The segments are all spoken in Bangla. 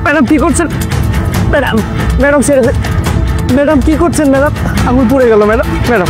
ম্যাডাম কি করছেন? ম্যাডাম ম্যাডাম ছেড়ে দেন। ম্যাডাম কি করছেন ম্যাডাম? আঙুল পড়ে গেল ম্যাডাম। ম্যাডাম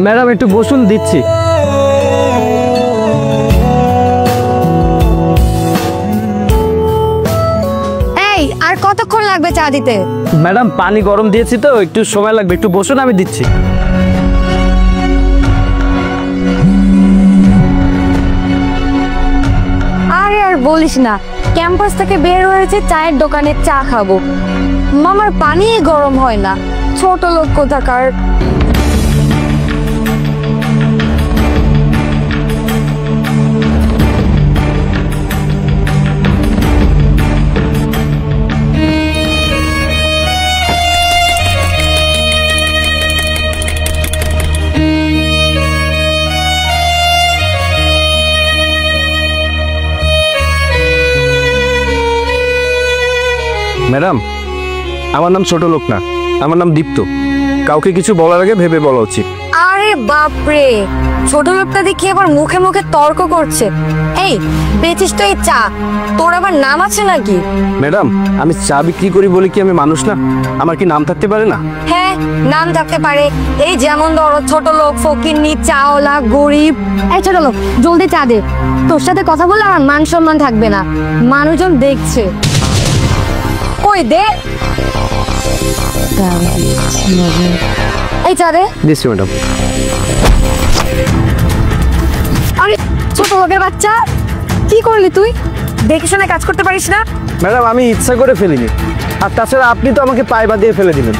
ম্যাডাম একটু বসুন, দিচ্ছি। এই আর কতক্ষণ লাগবে চা দিতে? ম্যাডাম পানি গরম দিয়েছি তো একটু সময় লাগবে, একটু বসুন, আমি দিচ্ছি। আরে আর বলিস না, ক্যাম্পাস থেকে বের হয়েছে চায়ের দোকানে চা খাবো, মামার পানি গরম হয় না। ছোট লোক কোথাকার। ম্যাডাম, আমার নাম ছোট লোক না, আমার নাম দীপ্ত। কাউকে কিছু বলার আগে ভেবে বলা উচিত। আরে বাপরে, ছোট লোকটা দেখি আবার মুখে মুখে তর্ক করছে। এই বেচিস তো এই চা, তোর আবার নাম আছে নাকি? ম্যাডাম, আমি চা বিক্রি করি বলে কি আমি মানুষ না? আমার কি নাম থাকতে পারে না? হ্যাঁ, নাম থাকতে পারে। এই যেমন ধরো ছোট লোক, ফকিন্নি, চাওলা, গরিব। এই ছোট লোক, জলদি চা দে। তোর সাথে কথা বললে আমার মান সম্মান থাকবে না, মানুষজন দেখছে। কই দে। এই চা দে। দিচ্ছি ম্যাডাম। আরে ছোট লোকের বাচ্চা, কি করলি তুই? দেখে শুনে কাজ করতে পারিস না? ম্যাডাম, আমি ইচ্ছা করে ফেলিনি, আর তাছাড়া আপনি তো আমাকে পায়ে বাঁধিয়ে ফেলে দিলেন।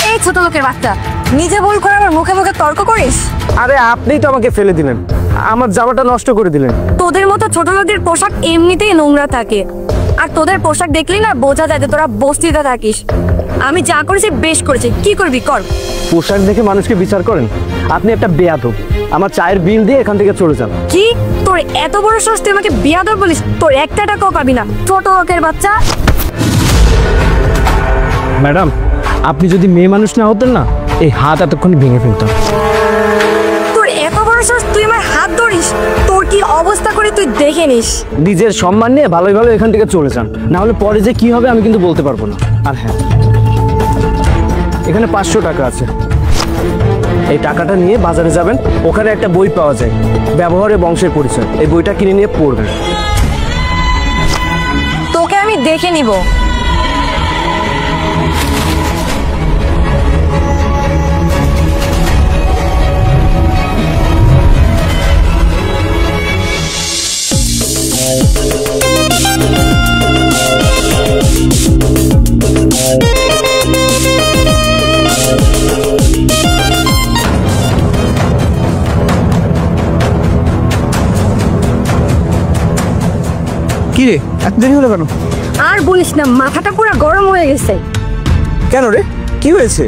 এই ছোট লোকের বাচ্চা, নিজে ভুল করে আবার মুখে মুখে তর্ক করিস? আরে আপনিই তো আমাকে ফেলে দিলেন, আমার জামাটা নষ্ট করে দিলেন। তোদের মতো ছোট লোকদের পোশাক এমনিতেই নোংরা থাকে, আর তোদের পোশাক দেখলি না বোঝা যায় যে তোরা বস্তিতে থাকিস। আমি যা করেছি বেশ করেছি, কি করবি কর। পোশাক দেখে মানুষকে বিচার করেন? আপনি একটা বেয়াদব। আমার চায়ের বিল দিয়ে এখান থেকে চলে যান। কি তোর এত বড় সাহস, তুই আমাকে বেয়াদব বলিস? তোর একটা টাকাও পাবি না, ছোট লোকের বাচ্চা। ম্যাডাম, আপনি যদি মেয়ে মানুষ না হতেন না, এই হাত এতক্ষণ ভেঙে ফেলতাম। তোর এত বড় সাহস, তুই আমার হাত ধরিস? তোর কি অবস্থা করে তুই দেখে নিস। নিজের সম্মান নিয়ে ভালোই ভালো এখান থেকে চলে যান, না হলে পরে যে কি হবে আমি কিন্তু বলতে পারবো না। আর হ্যাঁ, এখানে 500 টাকা আছে, এই টাকাটা নিয়ে বাজারে যাবেন, ওখানে একটা বই পাওয়া যায়, ব্যবহারে বংশের পরিচয়। এই বইটা কিনে নিয়ে পড়বেন। তোকে আমি দেখে নিব। কি রে, এত দেরি হলো কেন? আর বলিস না, মাথাটা পুরো গরম হয়ে গেছে। কেন রে, কি হয়েছে?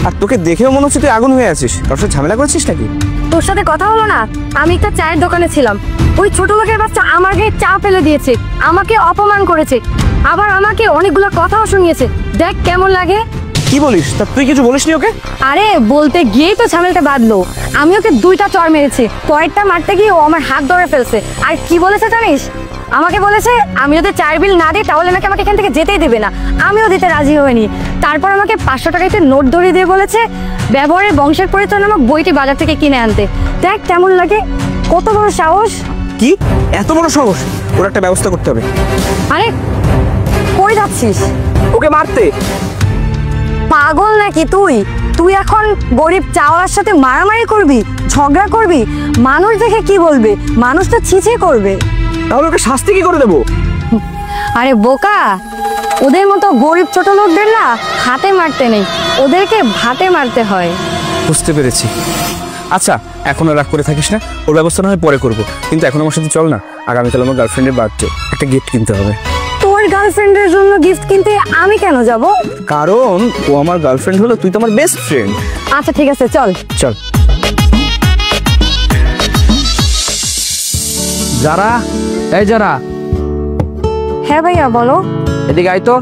আর তোকে দেখেও মনে হচ্ছে তুই আগুন হয়ে আছিস। কারোর সাথে ঝামেলা করেছিস নাকি? তোর সাথে কথা হলো না, আমি একটা চায়ের দোকানে ছিলাম, ওই ছোট লোকের বাচ্চা আমাকে চা ফেলে দিয়েছে, আমাকে অপমান করেছে, আবার আমাকে অনেকগুলো কথাও শুনিয়েছে। দেখ কেমন লাগে। কি বলিস? তা তুই কিছু বলিসনি ওকে? আরে বলতে গিয়েই তো ঝামেলাটা বাঁধলো। আমি ওকে 2টা চড় মেরেছি, পরেরটা মারতে গিয়ে ও আমার হাত ধরে ফেলছে। আর কি বলেছে জানিস? আমাকে বলেছে আমি যদি চায়ের বিল না দিই তাহলে নাকি আমাকে এখান থেকে যেতেই দেবে না। আমিও দিতে রাজি হইনি। তারপর আমাকে 500 টাকাতে নোট ধরিয়ে দিয়ে বলেছে ব্যবহারে বংশের পরিচয় নামক বইটি বাজার থেকে কিনে আনতে। দেখ কেমন লাগে, কত বড় সাহস। কি এত বড় সাহস? ওর একটা ব্যবস্থা করতে হবে। আরে কই যাচ্ছিস? ওকে মারতে। পাগল নাকি তুই? তুই এখন গরিব চাওয়ার সাথে মারামারি করবি, ঝগড়া করবি? মানুষ দেখে কি বলবে? মানুষ তো ছিছি করবে। তাহলে ওকে শাস্তি কি করে দেবো? আরে বোকা, ওদের মতো গরিব ছোট লোকদের না হাতে মারতে নেই, ওদেরকে ভাতে মারতে হয়। বুঝতে পেরেছি। আচ্ছা, এখন রাগ করে থাকিস না, ওর ব্যবস্থা না হয় পরে করবো, কিন্তু এখন আমার সাথে চল না, আগামীকাল আমার গার্লফ্রেন্ডের বার্থডে, একটা গিফট কিনতে হবে। তোর গার্লফ্রেন্ডের জন্য গিফট কিনতে আমি কেন যাব? কারণ ও আমার গার্লফ্রেন্ড হলো, তুই তো আমার বেস্ট ফ্রেন্ড। আচ্ছা ঠিক আছে, চল। চল। যারা, এই যারা, হ্যাঁ ভাইয়া বলো। এদিকে আয় তো।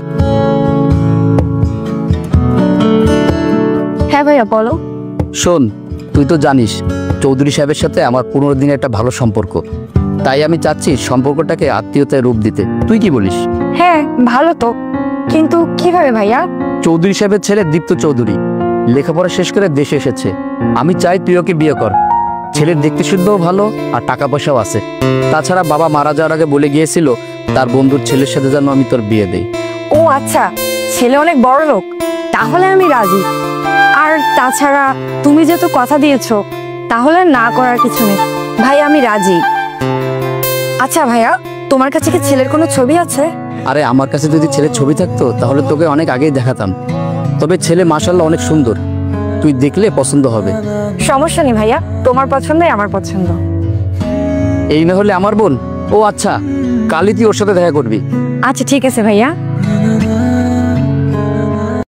হ্যাঁ ভাইয়া বলো। শোন, তুই তো জানিস চৌধুরী সাহেবের সাথে আমার 15 দিনের একটা ভালো সম্পর্ক, তাই আমি চাচ্ছি সম্পর্কটাকে আত্মীয়তায় রূপ দিতে। তুই কি বলিস? হ্যাঁ ভালো তো, কিন্তু কিভাবে ভাইয়া? চৌধুরী সাহেবের ছেলে দীপ্ত চৌধুরী লেখাপড়া শেষ করে দেশে এসেছে। আমি চাই তুই ওকে বিয়ে কর। ছেলের দেখতে শুদ্ধও ভালো আর টাকা পয়সাও আছে। তাছাড়া বাবা মারা যাওয়ার আগে বলে গিয়েছিল তার বন্ধুর ছেলের সাথে যেন আমি তোর বিয়ে দেই। ও আচ্ছা, ছেলে অনেক বড় লোক, তাহলে আমি রাজি। আর তাছাড়া তুমি যেহেতু কথা দিয়েছো, তাহলে না করার কিছু নেই। ভাই আমি রাজি। আচ্ছা ভাইয়া, তোমার কাছে কি ছেলের কোনো ছবি আছে? আরে আমার কাছে যদি ছেলের ছবি থাকতো তাহলে তোকে অনেক আগেই দেখাতাম। তবে ছেলে মাশাআল্লাহ অনেক সুন্দর, তুই দেখলে পছন্দ হবে। সমস্যা নেই ভাইয়া, তোমার পছন্দই আমার পছন্দ। এই না হলে আমার বোন। ও আচ্ছা, কালই তুই ওর সাথে দেখা করবি। আচ্ছা ঠিক আছে ভাইয়া।